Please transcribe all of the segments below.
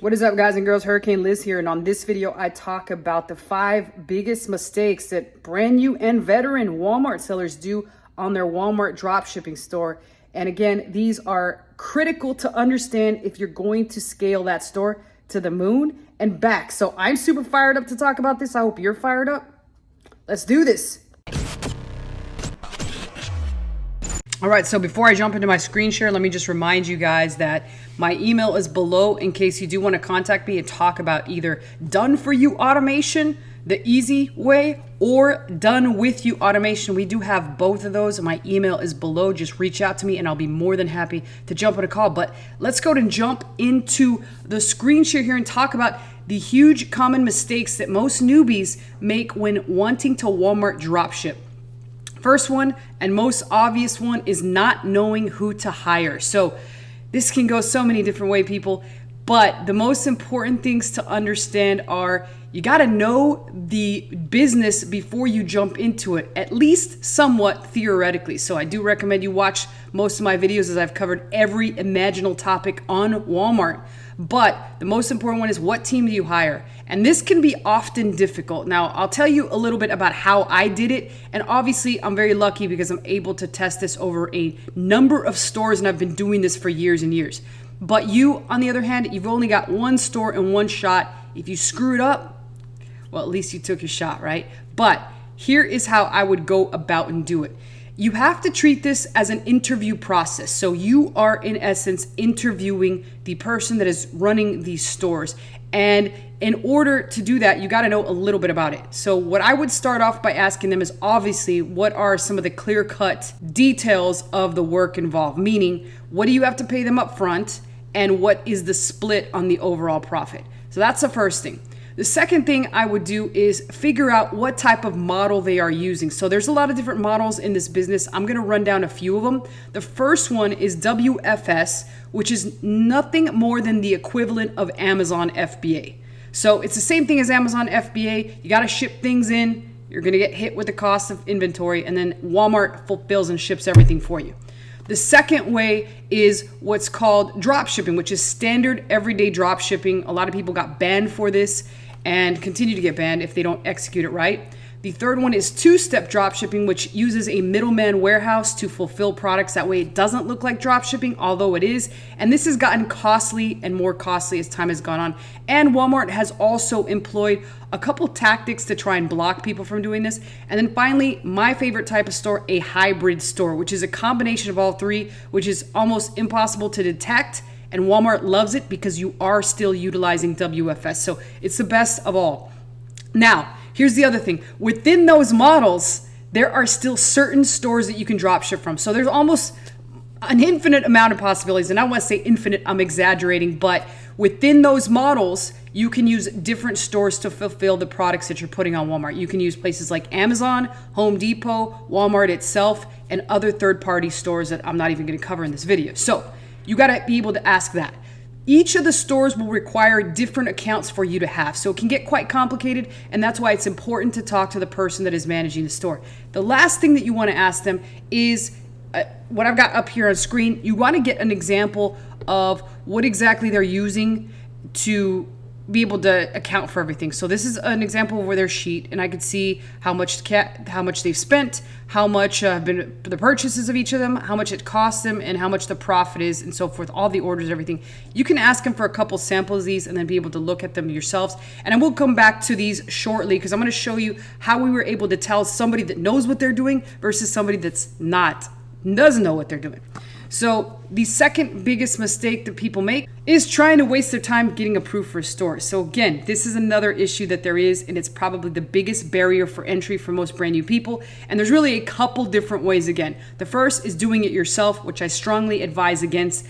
What is up, guys and girls? Hurricane Liz here, and on this video I talk about the 5 biggest mistakes that brand new and veteran Walmart sellers do on their Walmart dropshipping store. And again, these are critical to understand if you're going to scale that store to the moon and back. So I'm super fired up to talk about this. I hope you're fired up. Let's do this. All right, so before I jump into my screen share, let me just remind you guys that my email is below in case you do want to contact me and talk about either done for you automation, the easy way, or done with you automation. We do have both of those. My email is below. Just reach out to me and I'll be more than happy to jump on a call. But let's go and jump into the screen share here and talk about the huge common mistakes that most newbies make when wanting to Walmart dropship. First one and most obvious one is not knowing who to hire. So this can go so many different ways, people, but the most important things to understand are you got to know the business before you jump into it, at least somewhat theoretically. So I do recommend you watch most of my videos as I've covered every imaginable topic on Walmart. But the most important one is what team do you hire? And this can be often difficult. Now, I'll tell you a little bit about how I did it. And obviously, I'm very lucky because I'm able to test this over a number of stores and I've been doing this for years and years. But you, on the other hand, you've only got one store and one shot. If you screw it up, well, at least you took your shot, right? But here is how I would go about and do it. You have to treat this as an interview process. So you are, in essence, interviewing the person that is running these stores. And in order to do that, you got to know a little bit about it. So what I would start off by asking them is obviously, what are some of the clear-cut details of the work involved? Meaning, what do you have to pay them up front? And what is the split on the overall profit? So that's the first thing. The second thing I would do is figure out what type of model they are using. So there's a lot of different models in this business. I'm going to run down a few of them. The first one is WFS, which is nothing more than the equivalent of Amazon FBA. So it's the same thing as Amazon FBA. You got to ship things in. You're going to get hit with the cost of inventory, and then Walmart fulfills and ships everything for you. The second way is what's called drop shipping, which is standard everyday drop shipping. A lot of people got banned for this and continue to get banned if they don't execute it right. The third one is two-step drop shipping, which uses a middleman warehouse to fulfill products. That way it doesn't look like drop shipping, although it is. And this has gotten costly and more costly as time has gone on. And Walmart has also employed a couple tactics to try and block people from doing this. And then finally, my favorite type of store, a hybrid store, which is a combination of all three, which is almost impossible to detect. And Walmart loves it because you are still utilizing WFS. So it's the best of all. Now, here's the other thing. Within those models, there are still certain stores that you can drop ship from. So there's almost an infinite amount of possibilities. And I don't want to say infinite, I'm exaggerating. But within those models, you can use different stores to fulfill the products that you're putting on Walmart. You can use places like Amazon, Home Depot, Walmart itself, and other third-party stores that I'm not even going to cover in this video. So you got to be able to ask that. Each of the stores will require different accounts for you to have. So it can get quite complicated, and that's why it's important to talk to the person that is managing the store. The last thing that you want to ask them is what I've got up here on screen. You want to get an example of what exactly they're using to be able to account for everything. So this is an example of their sheet, and I could see how much they've spent, how much have been the purchases of each of them, how much it costs them, and how much the profit is, and so forth, all the orders, everything. You can ask them for a couple samples of these and then be able to look at them yourselves. And I will come back to these shortly because I'm going to show you how we were able to tell somebody that knows what they're doing versus somebody that's doesn't know what they're doing. So the second biggest mistake that people make is trying to waste their time getting approved for a store. So again, this is another issue that there is, and it's probably the biggest barrier for entry for most brand new people. And there's really a couple different ways again. The first is doing it yourself, which I strongly advise against.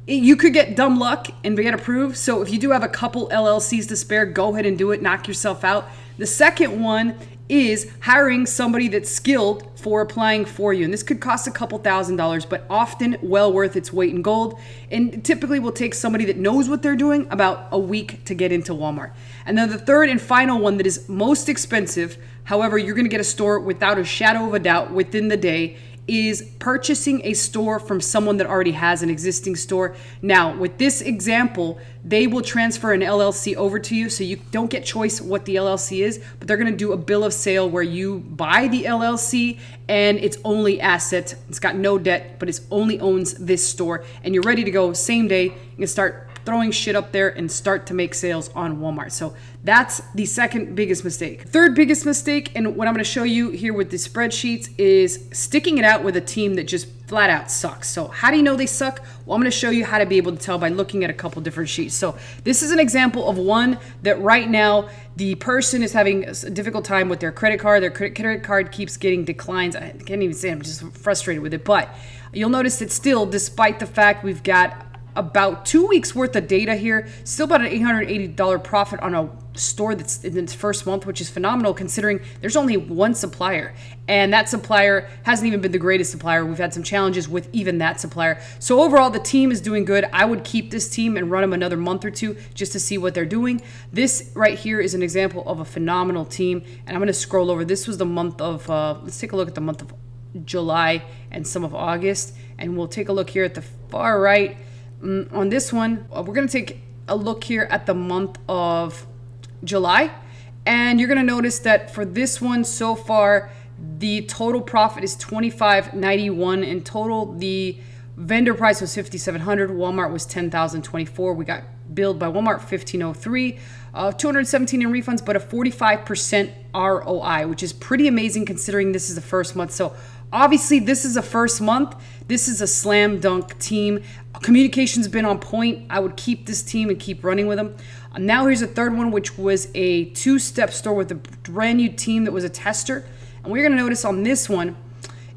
You could get dumb luck and get approved. So if you do have a couple LLCs to spare, go ahead and do it, knock yourself out. The second one is hiring somebody that's skilled for applying for you. And this could cost a couple $1,000s, but often well worth its weight in gold. And typically will take somebody that knows what they're doing about a week to get into Walmart. And then the third and final one that is most expensive, however, you're going to get a store without a shadow of a doubt within the day, is purchasing a store from someone that already has an existing store. Now, with this example, they will transfer an LLC over to you, so you don't get choice what the LLC is, but they're going to do a bill of sale where you buy the LLC and it's only asset. It's got no debt, but it only owns this store, and you're ready to go same day. You can start throwing shit up there and start to make sales on Walmart. So that's the second biggest mistake. Third biggest mistake, and what I'm going to show you here with the spreadsheets, is sticking it out with a team that just flat out sucks. So how do you know they suck? Well, I'm going to show you how to be able to tell by looking at a couple different sheets. So this is an example of one that right now the person is having a difficult time with their credit card. Their credit card keeps getting declines. I can't even say I'm just frustrated with it, but you'll notice that still, despite the fact we've got about 2 weeks worth of data here, still about an $880 profit on a store that's in its first month, which is phenomenal considering there's only one supplier, and that supplier hasn't even been the greatest supplier. We've had some challenges with even that supplier. So overall, the team is doing good. I would keep this team and run them another month or two just to see what they're doing. This right here is an example of a phenomenal team, and I'm going to scroll over. This was the month of let's take a look at the month of July and some of August, and we'll take a look here at the far right. On this one, we're going to take a look here at the month of July, and you're going to notice that for this one so far, the total profit is $25.91 in total. The vendor price was $5,700. Walmart was $10,024. We got billed by Walmart $1,503, $217 in refunds, but a 45% ROI, which is pretty amazing considering this is the first month. So obviously, this is a first month. This is a slam dunk team. Communication's been on point. I would keep this team and keep running with them. Now here's a third one, which was a two-step store with a brand new team that was a tester. And what you're going to notice on this one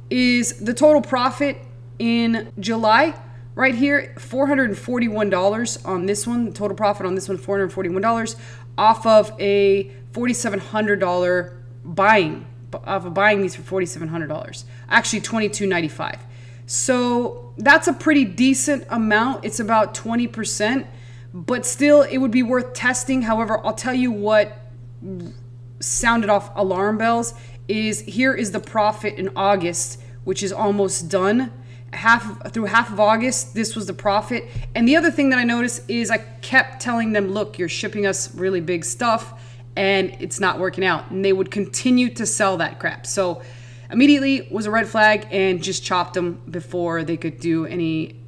is the total profit in July right here, $441 on this one. The total profit on this one, $441 off of a $4,700 buying. Of buying these for $4,700, actually $2,295. So that's a pretty decent amount. It's about 20%, but still it would be worth testing. However, I'll tell you what sounded off alarm bells is here is the profit in August, which is almost done. Through half of August, this was the profit. And the other thing that I noticed is I kept telling them, look, you're shipping us really big stuff, and it's not working out. And they would continue to sell that crap. So immediately was a red flag and just chopped them before they could do any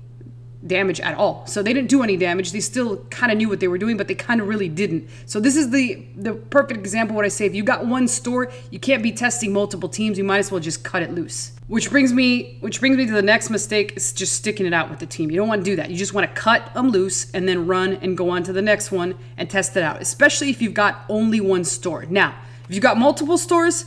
damage at all. So they didn't do any damage. They still kind of knew what they were doing, but they kind of really didn't. So this is the perfect example of what I say. If you got one store, you can't be testing multiple teams. You might as well just cut it loose. Which brings me to the next mistake, is just sticking it out with the team. You don't want to do that. You just want to cut them loose and then run and go on to the next one and test it out, especially if you've got only one store. Now, if you've got multiple stores,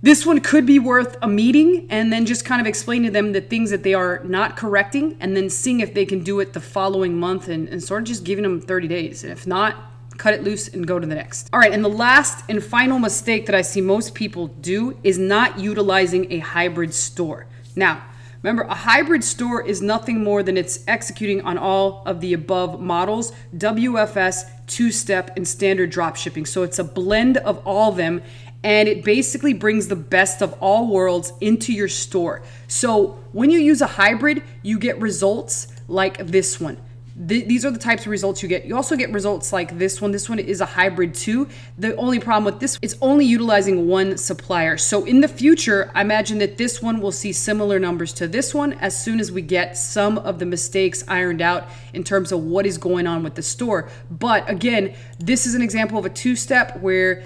this one could be worth a meeting and then just kind of explain to them the things that they are not correcting and then seeing if they can do it the following month and sort of just giving them 30 days. And if not, cut it loose and go to the next. All right, and the last and final mistake that I see most people do is not utilizing a hybrid store. Now, remember, a hybrid store is nothing more than it's executing on all of the above models, WFS, two-step, and standard drop shipping. So it's a blend of all of them, and it basically brings the best of all worlds into your store. So when you use a hybrid, you get results like this one. These are the types of results you get. You also get results like this one. This one is a hybrid too. The only problem with this, it's only utilizing one supplier. So in the future, I imagine that this one will see similar numbers to this one as soon as we get some of the mistakes ironed out in terms of what is going on with the store. But again, this is an example of a two-step where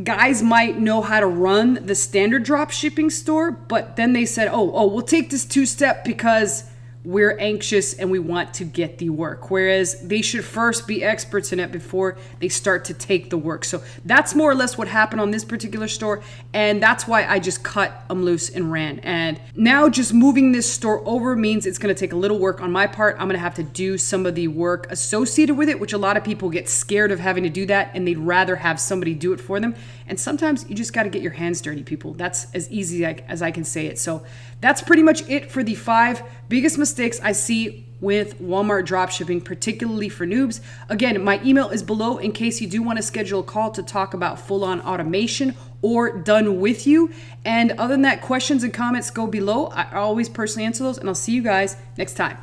guys might know how to run the standard drop shipping store, but then they said, oh, we'll take this two-step because we're anxious and we want to get the work. Whereas they should first be experts in it before they start to take the work. So that's more or less what happened on this particular store. And that's why I just cut them loose and ran. And now just moving this store over means it's going to take a little work on my part. I'm going to have to do some of the work associated with it, which a lot of people get scared of having to do that and they'd rather have somebody do it for them. And sometimes you just got to get your hands dirty, people. That's as easy as I can say it. So that's pretty much it for the 5 biggest mistakes mistakes I see with Walmart dropshipping, particularly for noobs. Again, my email is below in case you do want to schedule a call to talk about full-on automation or done with you. And other than that, questions and comments go below. I always personally answer those, and I'll see you guys next time.